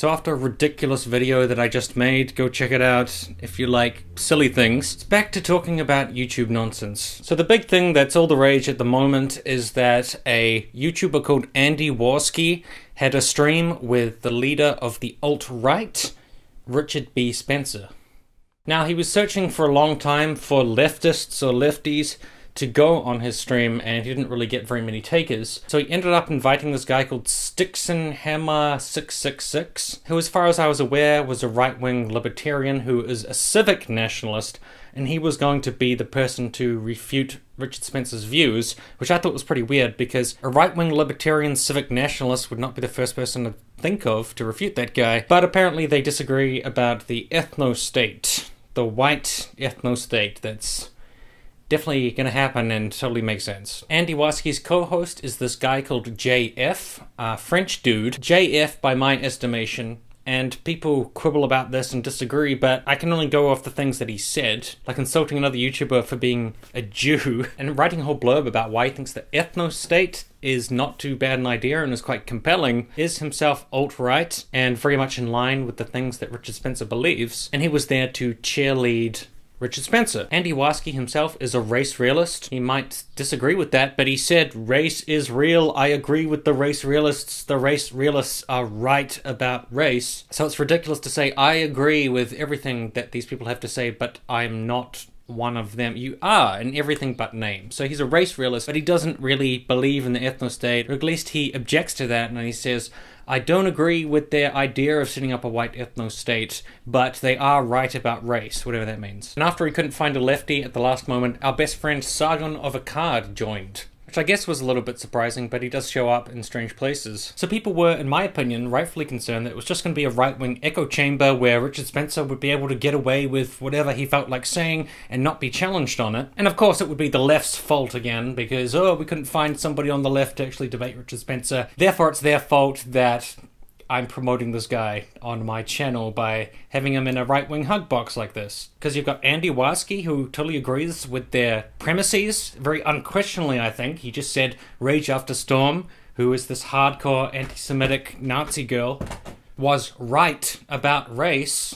So after a ridiculous video that I just made, go check it out if you like silly things. It's back to talking about YouTube nonsense. So the big thing that's all the rage at the moment is that a YouTuber called Andy Warski had a stream with the leader of the alt-right, Richard B. Spencer. Now, he was searching for a long time for leftists or lefties to go on his stream, and he didn't really get very many takers. So he ended up inviting this guy called Stixenhammer666, who, as far as I was aware, was a right-wing libertarian who is a civic nationalist, and he was going to be the person to refute Richard Spencer's views, which I thought was pretty weird, because a right-wing libertarian civic nationalist would not be the first person to think of to refute that guy. But apparently they disagree about the ethno-state, the white ethno-state that's definitely gonna happen and totally makes sense. Andy Warski's co-host is this guy called JF, a French dude. JF, by my estimation, and people quibble about this and disagree, but I can only go off the things that he said, like insulting another YouTuber for being a Jew, and writing a whole blurb about why he thinks the ethno-state is not too bad an idea and is quite compelling, is himself alt-right and very much in line with the things that Richard Spencer believes, and he was there to cheerlead Richard Spencer. Andy Warski himself is a race realist. He might disagree with that, but he said, race is real. I agree with the race realists. The race realists are right about race. So it's ridiculous to say, I agree with everything that these people have to say, but I'm not one of them. You are in everything but name. So he's a race realist, but he doesn't really believe in the ethno-state, or at least he objects to that, and he says, I don't agree with their idea of setting up a white ethno-state, but they are right about race, whatever that means. And after he couldn't find a lefty at the last moment, our best friend Sargon of Akkad joined, which I guess was a little bit surprising, but he does show up in strange places. So people were, in my opinion, rightfully concerned that it was just going to be a right-wing echo chamber where Richard Spencer would be able to get away with whatever he felt like saying and not be challenged on it. And of course it would be the left's fault again, because, oh, we couldn't find somebody on the left to actually debate Richard Spencer. Therefore it's their fault that I'm promoting this guy on my channel by having him in a right-wing hug box like this. Because you've got Andy Warski, who totally agrees with their premises, very unquestionably, I think. He just said Rage After Storm, who is this hardcore anti-Semitic Nazi girl, was right about race.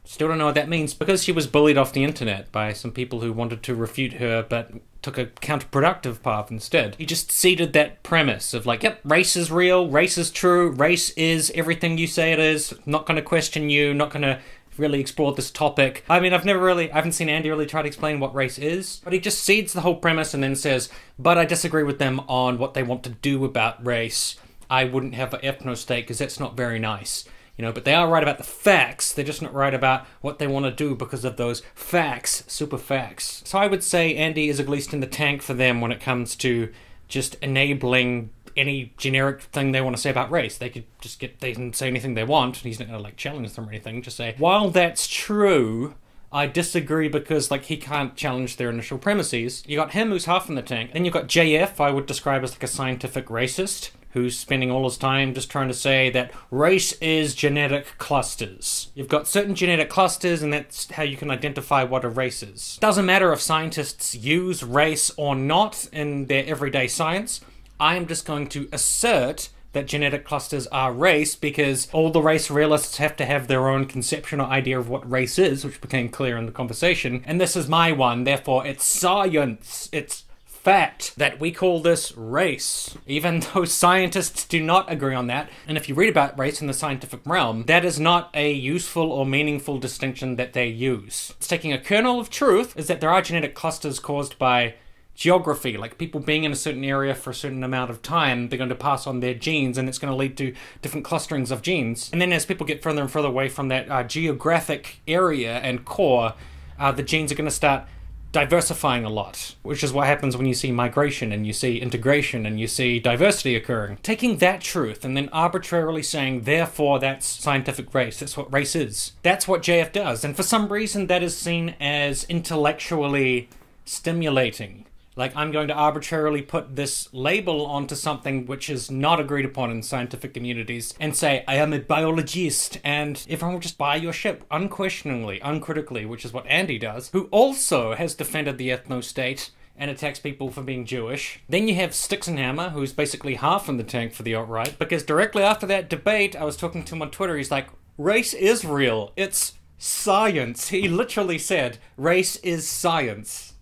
Still don't know what that means, because she was bullied off the internet by some people who wanted to refute her, but took a counterproductive path instead. He just ceded that premise of like, yep, race is real, race is true, race is everything you say it is, not gonna question you, not gonna really explore this topic. I mean, I haven't seen Andy really try to explain what race is, but he just cedes the whole premise and then says, but I disagree with them on what they want to do about race. I wouldn't have an ethno-state because that's not very nice. You know, but they are right about the facts, they're just not right about what they want to do because of those facts, super facts. So I would say Andy is at least in the tank for them when it comes to just enabling any generic thing they want to say about race. They could just they can say anything they want, and he's not going to like challenge them or anything, just say, while that's true, I disagree because, like, he can't challenge their initial premises. You got him, who's half in the tank. Then you got JF, I would describe as like a scientific racist, who's spending all his time just trying to say that race is genetic clusters. You've got certain genetic clusters, and that's how you can identify what a race is. Doesn't matter if scientists use race or not in their everyday science. I am just going to assert that genetic clusters are race because all the race realists have to have their own conception or idea of what race is, which became clear in the conversation. And this is my one, therefore it's science. It's fact that we call this race, even though scientists do not agree on that. And if you read about race in the scientific realm, that is not a useful or meaningful distinction that they use. It's taking a kernel of truth, is that there are genetic clusters caused by geography, like people being in a certain area for a certain amount of time, they're going to pass on their genes, and it's going to lead to different clusterings of genes. And then as people get further and further away from that geographic area and core, the genes are going to start diversifying a lot, which is what happens when you see migration and you see integration and you see diversity occurring. Taking that truth and then arbitrarily saying, therefore that's scientific race, that's what race is. That's what JF does, and for some reason that is seen as intellectually stimulating. Like, I'm going to arbitrarily put this label onto something which is not agreed upon in scientific communities and say, I am a biologist, and everyone will just buy your shit unquestioningly, uncritically, which is what Andy does, who also has defended the ethno-state and attacks people for being Jewish. Then you have Sticks and Hammer, who's basically half in the tank for the alt-right, because directly after that debate, I was talking to him on Twitter, he's like, race is real. It's science. He literally said, race is science.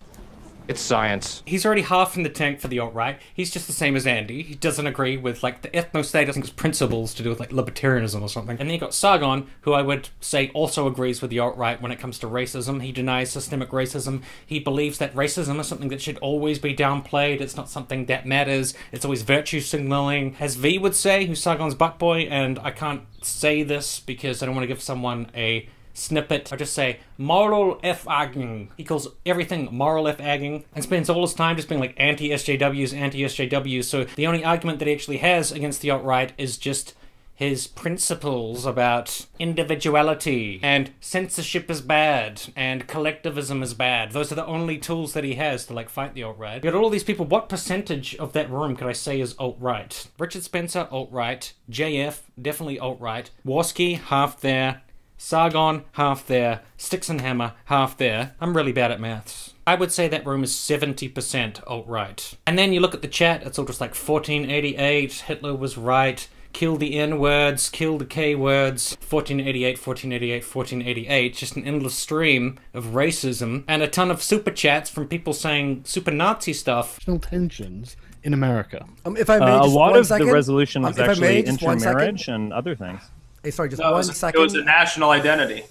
It's science. He's already half in the tank for the alt-right. He's just the same as Andy. He doesn't agree with, like, the ethno-state, I think it's principles to do with, like, libertarianism or something. And then you got Sargon, who I would say also agrees with the alt-right when it comes to racism. He denies systemic racism. He believes that racism is something that should always be downplayed. It's not something that matters. It's always virtue signaling. As V would say, who's Sargon's buttboy, and I can't say this because I don't want to give someone a snippet. I just say moral F-agging. He calls everything moral F-agging and spends all his time just being like anti-SJWs, anti-SJWs. So the only argument that he actually has against the alt-right is just his principles about individuality and censorship is bad and collectivism is bad. Those are the only tools that he has to like fight the alt-right. You got all these people. What percentage of that room could I say is alt-right? Richard Spencer, alt-right. JF, definitely alt-right. Warski, half there. Sargon, half there. Sticks and Hammer, half there. I'm really bad at maths. I would say that room is 70% alt-right. And then you look at the chat, it's all just like 1488, Hitler was right, kill the N-words, kill the K-words, 1488, 1488, 1488, just an endless stream of racism, and a ton of super chats from people saying super Nazi stuff. Tensions in America. If I may, just a lot one of second. the resolution was actually intermarriage second. and other things. Hey, sorry, just No, one second. It was a national identity.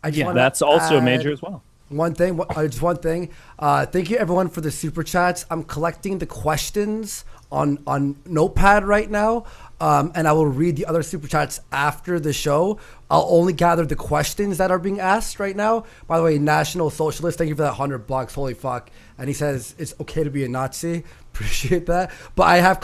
That's also major as well. One thing, just one thing. Thank you everyone for the super chats. I'm collecting the questions on Notepad right now, and I will read the other super chats after the show. I'll only gather the questions that are being asked right now. By the way, National Socialist, thank you for that 100 blocks. Holy fuck! And he says it's okay to be a Nazi. Appreciate that. But I have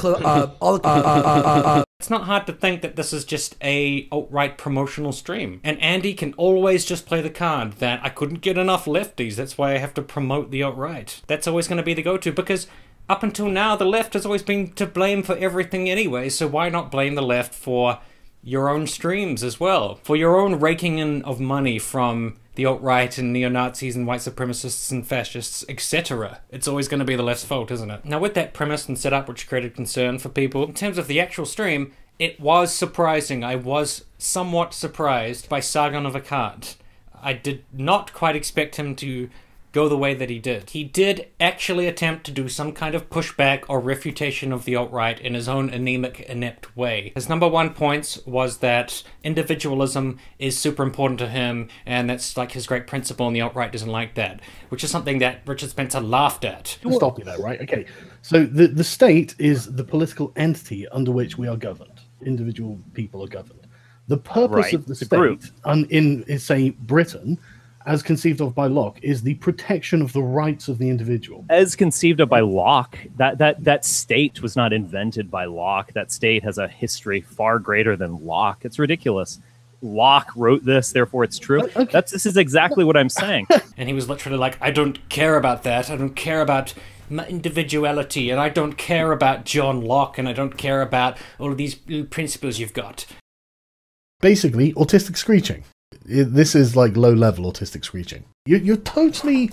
It's not hard to think that this is just a alt-right promotional stream. And Andy can always just play the card that I couldn't get enough lefties, that's why I have to promote the alt-right. That's always going to be the go-to, because up until now the left has always been to blame for everything anyway, so why not blame the left for your own streams as well? For your own raking in of money from the alt-right and neo-Nazis and white supremacists and fascists, etc. It's always going to be the left's fault, isn't it? Now, with that premise and setup, which created concern for people, in terms of the actual stream, it was surprising. I was somewhat surprised by Sargon of Akkad. I did not quite expect him to go the way that he did. He did actually attempt to do some kind of pushback or refutation of the alt-right in his own anemic, inept way. His number one point was that individualism is super important to him, and that's like his great principle, and the alt-right doesn't like that, which is something that Richard Spencer laughed at. I'll stop you there, right? Okay. So the state is the political entity under which we are governed. Individual people are governed. The purpose of the state, in say Britain, as conceived of by Locke, is the protection of the rights of the individual. As conceived of by Locke, that state was not invented by Locke. That state has a history far greater than Locke. It's ridiculous. Locke wrote this, therefore it's true. Okay. This is exactly what I'm saying. And he was literally like, I don't care about that. I don't care about my individuality, and I don't care about John Locke, and I don't care about all of these principles you've got. Basically, autistic screeching. This is like low-level autistic screeching. You're totally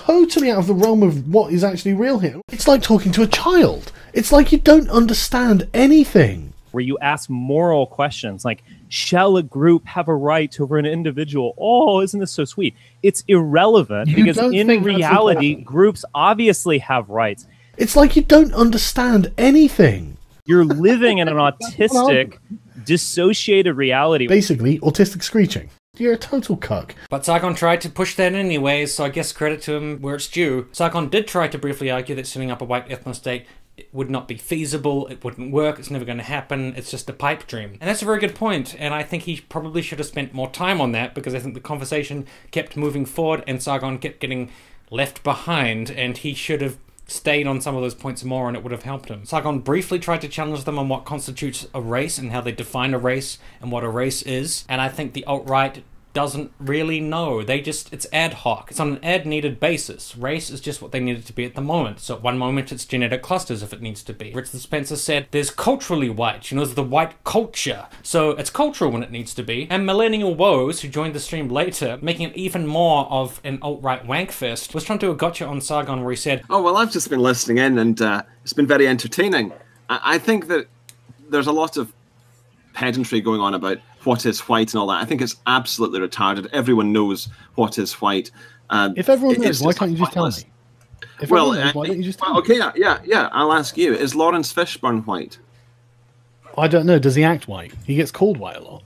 out of the realm of what is actually real here. It's like talking to a child. It's like you don't understand anything. Where you ask moral questions like, shall a group have a right over an individual? Oh, isn't this so sweet? It's irrelevant because in reality, groups obviously have rights. It's like you don't understand anything. You're living in an autistic, dissociated reality. Basically, autistic screeching. You're a total cuck. But Sargon tried to push that anyways, so I guess credit to him where it's due. Sargon did try to briefly argue that setting up a white ethno-state would not be feasible, it wouldn't work, it's never going to happen, it's just a pipe dream. And that's a very good point, and I think he probably should have spent more time on that, because I think the conversation kept moving forward and Sargon kept getting left behind, and he should have stayed on some of those points more and it would have helped him. Sargon briefly tried to challenge them on what constitutes a race and how they define a race and what a race is, and I think the alt-right doesn't really know. It's ad hoc. It's on an ad-needed basis. Race is just what they need it to be at the moment. So at one moment it's genetic clusters if it needs to be. Richard Spencer said there's culturally white, there's the white culture. So it's cultural when it needs to be. And Millennial Woes, who joined the stream later, making it even more of an alt-right wankfest, was trying to do a gotcha on Sargon where he said, oh, well, I've just been listening in and it's been very entertaining. I think that there's a lot of pedantry going on about what is white and all that. I think it's absolutely retarded. Everyone knows what is white. If everyone knows, why can't you just tell me? If well, knows, why don't you just tell me? Okay, yeah. I'll ask you. Is Lawrence Fishburne white? I don't know. Does he act white? He gets called white a lot.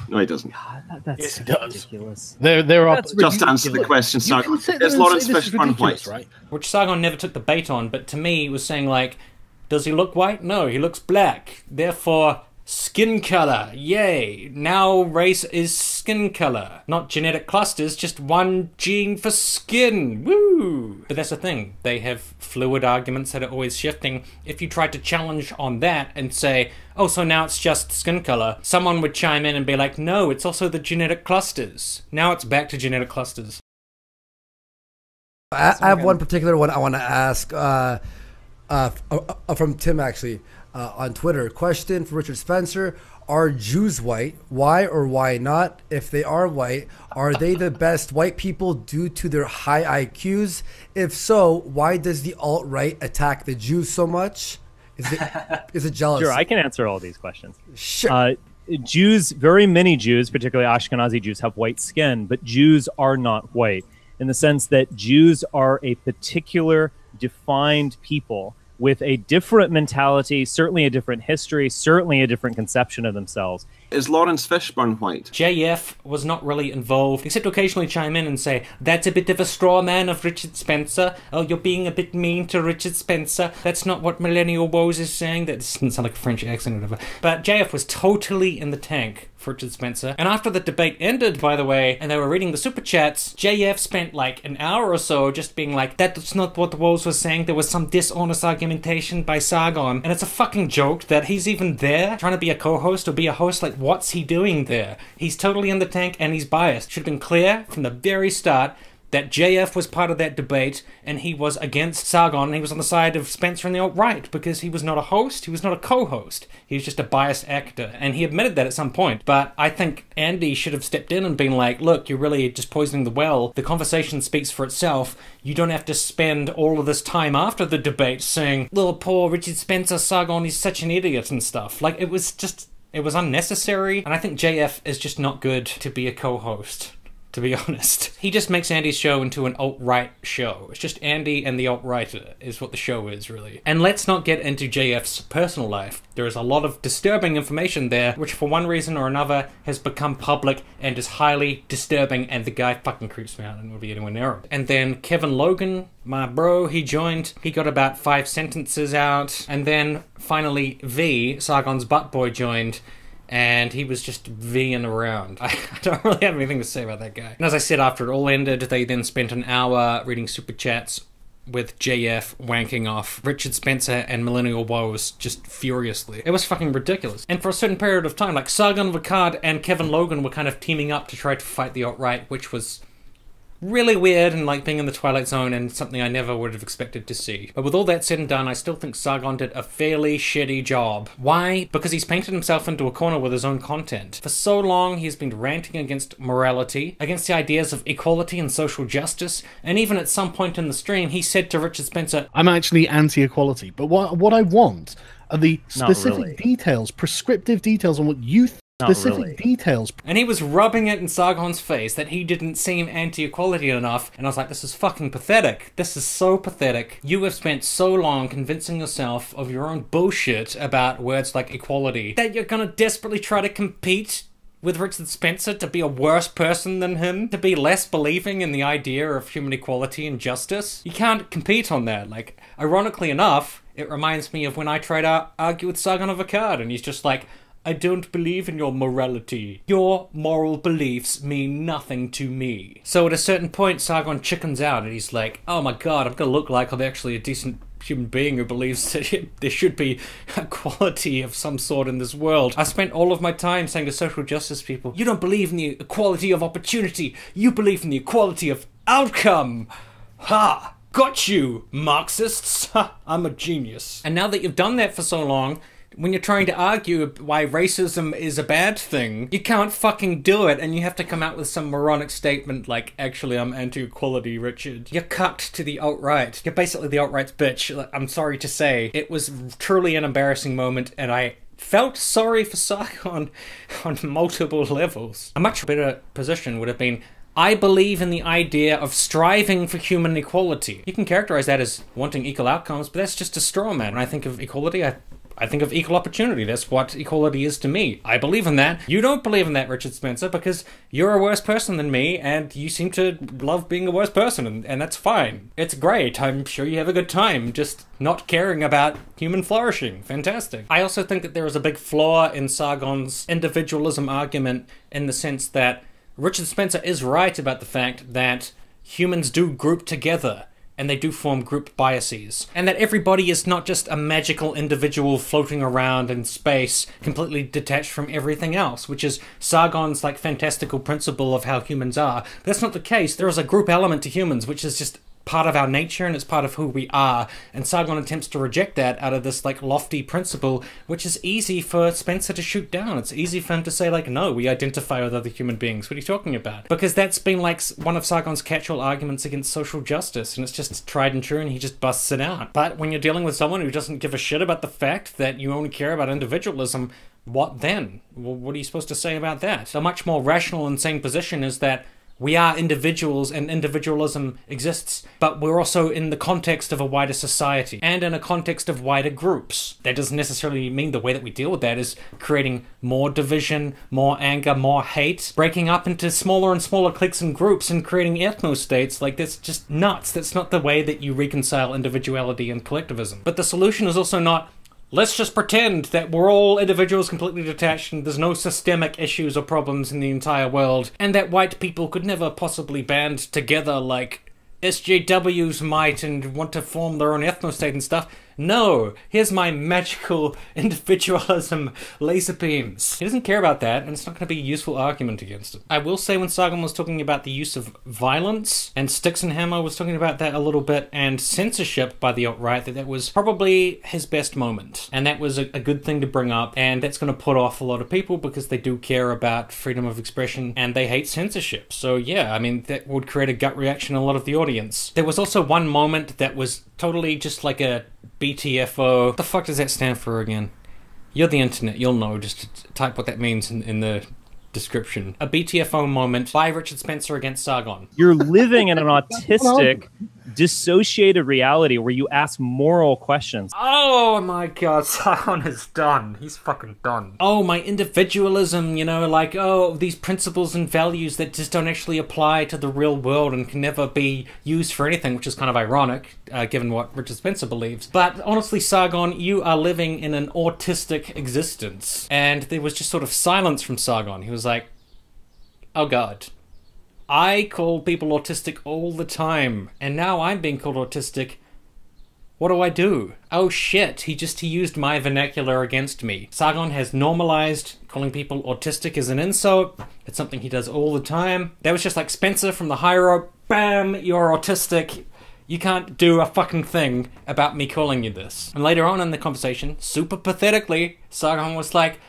No, he doesn't. God, that's yes, he does. Ridiculous. There are just answer the question, Sargon. Is Lawrence Fishburne white? Right? Which Sargon never took the bait on, but to me was saying like, does he look white? No, he looks black. Therefore, skin color. Yay. Now race is skin color. Not genetic clusters, just one gene for skin. Woo! But that's the thing. They have fluid arguments that are always shifting. If you tried to challenge on that and say, oh, so now it's just skin color, someone would chime in and be like, no, it's also the genetic clusters. Now it's back to genetic clusters. I have one particular one I want to ask from Tim, actually. On Twitter. Question for Richard Spencer. Are Jews white? Why or why not? If they are white, are they the best white people due to their high IQs? If so, why does the alt-right attack the Jews so much? Is it jealous? Sure, I can answer all these questions. Sure. Jews, very many Jews, particularly Ashkenazi Jews, have white skin, but Jews are not white in the sense that Jews are a particular defined people with a different mentality, certainly a different history, certainly a different conception of themselves. Is Lawrence Fishburne white? JF was not really involved, except to occasionally chime in and say, that's a bit of a straw man of Richard Spencer. Oh, you're being a bit mean to Richard Spencer. That's not what Millennial Woes is saying. That doesn't sound like a French accent or whatever. But JF was totally in the tank for Richard Spencer. And after the debate ended, by the way, and they were reading the super chats, JF spent like an hour or so just being like, that's not what the Woes was saying. There was some dishonest argumentation by Sargon. And it's a fucking joke that he's even there trying to be a co-host or be a host. Like, what's he doing there? He's totally in the tank and he's biased. Should have been clear from the very start that JF was part of that debate and he was against Sargon and he was on the side of Spencer and the alt-right because he was not a host, he was not a co-host. He was just a biased actor. And he admitted that at some point. But I think Andy should have stepped in and been like, look, you're really just poisoning the well. The conversation speaks for itself. You don't have to spend all of this time after the debate saying, little poor Richard Spencer, Sargon is such an idiot and stuff. Like, it was unnecessary, and I think JF is just not good to be a co-host, to be honest. He just makes Andy's show into an alt-right show. It's just Andy and the alt-writer is what the show is, really. And let's not get into JF's personal life. There is a lot of disturbing information there, which for one reason or another has become public and is highly disturbing, and the guy fucking creeps me out and will be anywhere near him. And then Kevin Logan, my bro, he joined. He got about 5 sentences out. And then finally V, Sargon's butt boy, joined. And he was just V'ing around. I don't really have anything to say about that guy. And as I said, after it all ended, they then spent an hour reading super chats with JF wanking off Richard Spencer and Millennial Woes just furiously. It was fucking ridiculous. And for a certain period of time, like Sargon of Akkad and Kevin Logan were kind of teaming up to try to fight the alt-right, which was really weird and like being in the Twilight Zone and something I never would have expected to see. But with all that said and done, I still think Sargon did a fairly shitty job. Why? Because he's painted himself into a corner with his own content. For so long, he's been ranting against morality, against the ideas of equality and social justice, and even at some point in the stream, he said to Richard Spencer, I'm actually anti-equality, but what I want are the specific details, prescriptive details on what you think. Specific details. And he was rubbing it in Sargon's face that he didn't seem anti-equality enough, and I was like, this is fucking pathetic. This is so pathetic. You have spent so long convincing yourself of your own bullshit about words like equality that you're gonna desperately try to compete with Richard Spencer to be a worse person than him, to be less believing in the idea of human equality and justice. You can't compete on that. Like, ironically enough, it reminds me of when I tried to argue with Sargon of Akkad, and he's just like, I don't believe in your morality. Your moral beliefs mean nothing to me. So at a certain point, Sargon chickens out and he's like, oh my god, I'm gonna look like I'm actually a decent human being who believes that there should be equality of some sort in this world. I spent all of my time saying to social justice people, you don't believe in the equality of opportunity, you believe in the equality of outcome. Ha! Got you, Marxists! Ha! I'm a genius. And now that you've done that for so long, when you're trying to argue why racism is a bad thing, you can't fucking do it, and you have to come out with some moronic statement like, actually, I'm anti-equality, Richard. You're cut to the alt-right. You're basically the alt-right's bitch. I'm sorry to say. It was truly an embarrassing moment, and I felt sorry for Sargon on multiple levels. A much better position would have been, I believe in the idea of striving for human equality. You can characterize that as wanting equal outcomes, but that's just a straw man. When I think of equality, I think of equal opportunity. That's what equality is to me. I believe in that. You don't believe in that, Richard Spencer, because you're a worse person than me, and you seem to love being a worse person, and that's fine. It's great. I'm sure you have a good time, just not caring about human flourishing. Fantastic. I also think that there is a big flaw in Sargon's individualism argument in the sense that Richard Spencer is right about the fact that humans do group together, and they do form group biases, and that everybody is not just a magical individual floating around in space, completely detached from everything else, which is Sargon's like fantastical principle of how humans are. But that's not the case. There is a group element to humans, which is just part of our nature, and it's part of who we are, and Sargon attempts to reject that out of this like lofty principle, which is easy for Spencer to shoot down. It's easy for him to say like, no, we identify with other human beings. What are you talking about? Because that's been like one of Sargon's catch-all arguments against social justice, and it's just tried and true, and he just busts it out. But when you're dealing with someone who doesn't give a shit about the fact that you only care about individualism, what then? Well, what are you supposed to say about that? A much more rational and sane position is that we are individuals and individualism exists, but we're also in the context of a wider society and in a context of wider groups. That doesn't necessarily mean the way that we deal with that is creating more division, more anger, more hate, breaking up into smaller and smaller cliques and groups and creating ethno-states. Like, that's just nuts. That's not the way that you reconcile individuality and collectivism. But the solution is also not, let's just pretend that we're all individuals completely detached and there's no systemic issues or problems in the entire world, and that white people could never possibly band together like SJWs might and want to form their own ethno-state and stuff. No, here's my magical individualism laser beams. He doesn't care about that, and it's not going to be a useful argument against it. I will say when Sargon was talking about the use of violence, and Sticks and Hammer was talking about that a little bit, and censorship by the alt-right, that was probably his best moment. And that was a good thing to bring up, and that's going to put off a lot of people because they do care about freedom of expression, and they hate censorship. So yeah, I mean, that would create a gut reaction in a lot of the audience. There was also one moment that was totally just like a BTFO. What the fuck does that stand for again? You're the internet, you'll know. Just type what that means in the description. A BTFO moment by Richard Spencer against Sargon. You're living in an autistic, dissociated reality where you ask moral questions. Oh my god, Sargon is done. He's fucking done. Oh, my individualism, you know, like, oh, these principles and values that just don't actually apply to the real world and can never be used for anything, which is kind of ironic, given what Richard Spencer believes. But honestly, Sargon, you are living in an autistic existence. And there was just sort of silence from Sargon. He was like, oh god. I call people autistic all the time, and now I'm being called autistic. What do I do? Oh shit, he used my vernacular against me. Sargon has normalized calling people autistic as an insult. It's something he does all the time. That was just like Spencer from the higher up. Bam, you're autistic. You can't do a fucking thing about me calling you this. And later on in the conversation, super pathetically, Sargon was like,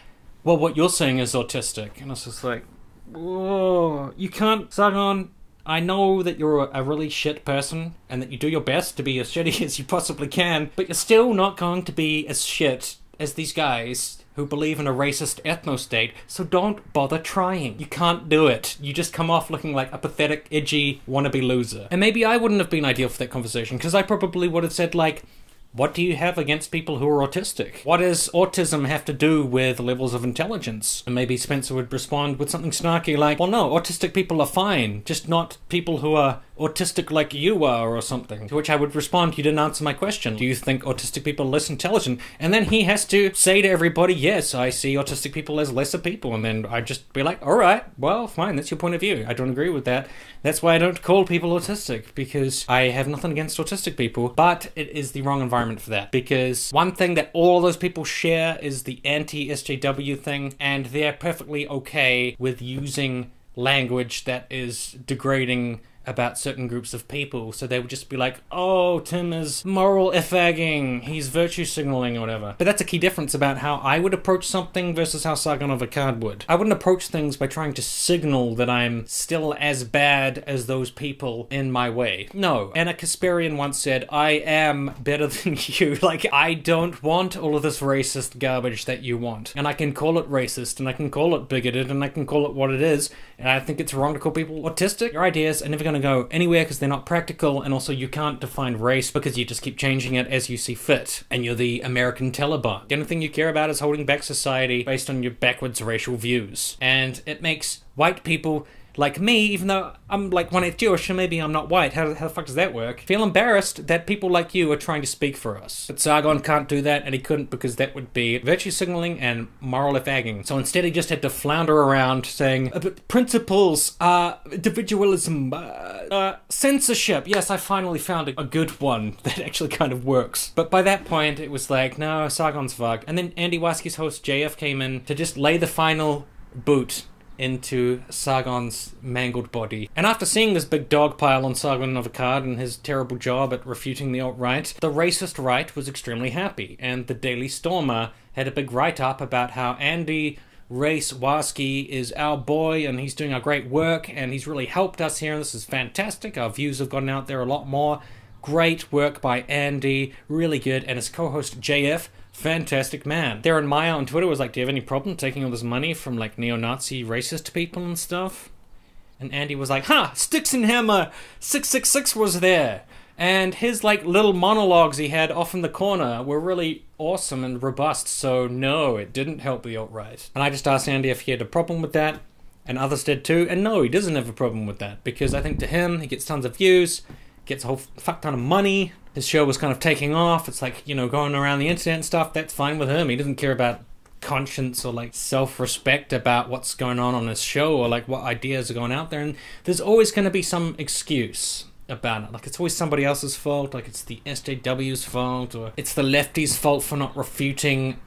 well, what you're saying is autistic. And I was just like, whoa, you can't, Sargon, I know that you're a really shit person and that you do your best to be as shitty as you possibly can, but you're still not going to be as shit as these guys who believe in a racist ethno-state, so don't bother trying. You can't do it. You just come off looking like a pathetic, edgy, wannabe loser. And maybe I wouldn't have been ideal for that conversation, because I probably would have said like, what do you have against people who are autistic? What does autism have to do with levels of intelligence? And maybe Spencer would respond with something snarky like, well no, autistic people are fine, just not people who are autistic like you are or something. To which I would respond, you didn't answer my question. Do you think autistic people are less intelligent? And then he has to say to everybody, yes, I see autistic people as lesser people. And then I'd just be like, all right, well, fine, that's your point of view. I don't agree with that. That's why I don't call people autistic, because I have nothing against autistic people, but it is the wrong environment for that. Because one thing that all those people share is the anti-SJW thing, and they're perfectly okay with using language that is degrading about certain groups of people. So they would just be like, oh, Tim is moral effagging, he's virtue signaling or whatever. But that's a key difference about how I would approach something versus how Sargon of Akkad would. I wouldn't approach things by trying to signal that I'm still as bad as those people in my way. No. And a Kasperian once said, I am better than you. Like, I don't want all of this racist garbage that you want. And I can call it racist, and I can call it bigoted, and I can call it what it is. And I think it's wrong to call people autistic. Your ideas are never going to go anywhere because they're not practical, and also you can't define race because you just keep changing it as you see fit. And you're the American Taliban. The only thing you care about is holding back society based on your backwards racial views. And it makes white people like me, even though I'm like 1/8 Jewish and maybe I'm not white, how the fuck does that work? Feel embarrassed that people like you are trying to speak for us. But Sargon can't do that, and he couldn't because that would be virtue signaling and moral effagging. So instead he just had to flounder around saying, but principles, individualism, censorship. Yes, I finally found a good one that actually kind of works. But by that point it was like, no, Sargon's fucked. And then Andy Waski's host JF came in to just lay the final boot into Sargon's mangled body. And after seeing this big dog pile on Sargon of Akkad and his terrible job at refuting the alt-right, the racist right was extremely happy, and the Daily Stormer had a big write-up about how Andy Race Waski is our boy and he's doing our great work and he's really helped us here and this is fantastic. Our views have gotten out there a lot more. Great work by Andy, really good. And his co-host JF, fantastic man. Darren Meyer on Twitter was like, do you have any problem taking all this money from like neo-Nazi racist people and stuff? And Andy was like, Sticks and Hammer 666 was there. And his like little monologues he had off in the corner were really awesome and robust, so no, it didn't help the alt-right. And I just asked Andy if he had a problem with that, and others did too, and no, he doesn't have a problem with that, because I think to him, he gets tons of views, gets a whole fuck ton of money. His show was kind of taking off. It's like, going around the internet and stuff. That's fine with him. He doesn't care about conscience or like self-respect about what's going on his show or like what ideas are going out there. And there's always going to be some excuse about it. Like, it's always somebody else's fault. Like, it's the SJW's fault, or it's the lefties' fault for not refuting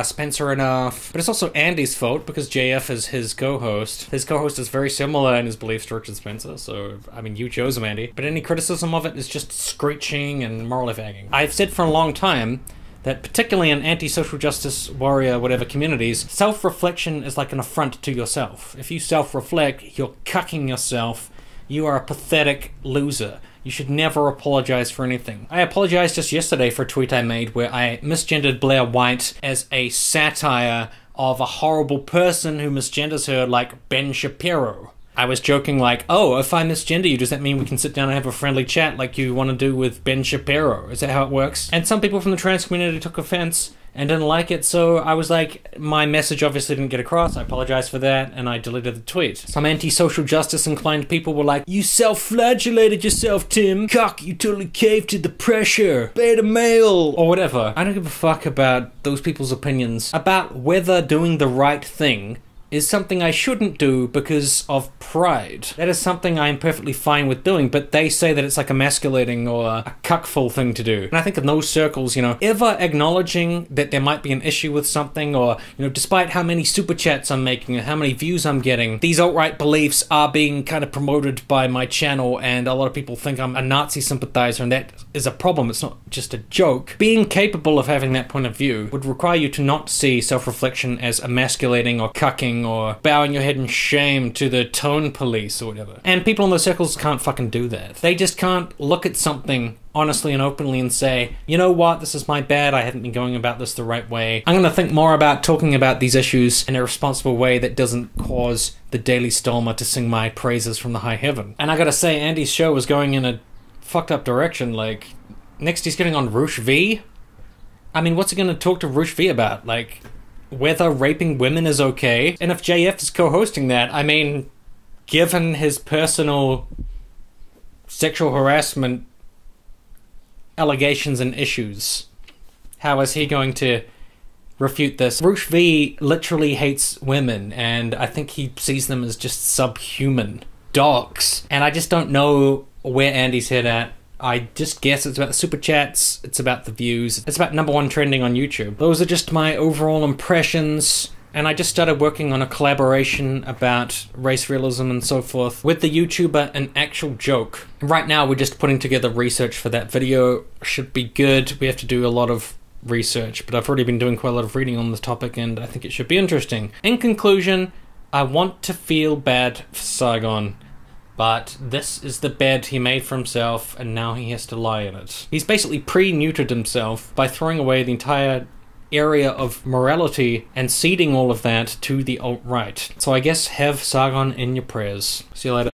Spencer enough. But it's also Andy's fault because JF is his co-host. His co-host is very similar in his beliefs to Richard Spencer, so, I mean, you chose him, Andy. But any criticism of it is just screeching and moral effagging. I've said for a long time that particularly in anti-social justice warrior whatever communities, self-reflection is like an affront to yourself. If you self-reflect, you're cucking yourself. You are a pathetic loser. You should never apologize for anything. I apologized just yesterday for a tweet I made where I misgendered Blair White as a satire of a horrible person who misgenders her like Ben Shapiro. I was joking like, oh, if I misgender you, does that mean we can sit down and have a friendly chat like you want to do with Ben Shapiro? Is that how it works? And some people from the trans community took offense and didn't like it, so I was like, my message obviously didn't get across, I apologize for that, and I deleted the tweet. Some anti-social justice inclined people were like, you self-flagellated yourself, Tim. Cuck, you totally caved to the pressure. Beta male. Or whatever. I don't give a fuck about those people's opinions about whether doing the right thing is something I shouldn't do because of pride. That is something I'm perfectly fine with doing, but they say that it's like emasculating or a cuckful thing to do. And I think in those circles, ever acknowledging that there might be an issue with something, or, despite how many super chats I'm making and how many views I'm getting, these alt-right beliefs are being kind of promoted by my channel, and a lot of people think I'm a Nazi sympathizer, and that is a problem. It's not just a joke. Being capable of having that point of view would require you to not see self-reflection as emasculating or cucking or bowing your head in shame to the tone police or whatever. And people in those circles can't fucking do that. They just can't look at something honestly and openly and say, you know what, this is my bad, I haven't been going about this the right way. I'm going to think more about talking about these issues in a responsible way that doesn't cause the Daily Stormer to sing my praises from the high heaven. And I gotta say, Andy's show was going in a fucked up direction. Like, next he's getting on Roosh V. I mean, what's he going to talk to Roosh V about? Like, whether raping women is okay? And if JF is co-hosting that, I mean, given his personal sexual harassment allegations and issues. How is he going to refute this? Roosh V literally hates women, and I think he sees them as just subhuman dogs. And I just don't know where Andy's head at. I just guess it's about the super chats, it's about the views, it's about #1 trending on YouTube. Those are just my overall impressions. And I just started working on a collaboration about race realism and so forth with the YouTuber An Actual Joke. Right now we're just putting together research for that video. Should be good. We have to do a lot of research, but I've already been doing quite a lot of reading on this topic and I think it should be interesting. In conclusion, I want to feel bad for Sargon, but this is the bed he made for himself and now he has to lie in it. He's basically pre-neutered himself by throwing away the entire area of morality and ceding all of that to the alt-right. So I guess have Sargon in your prayers. See you later.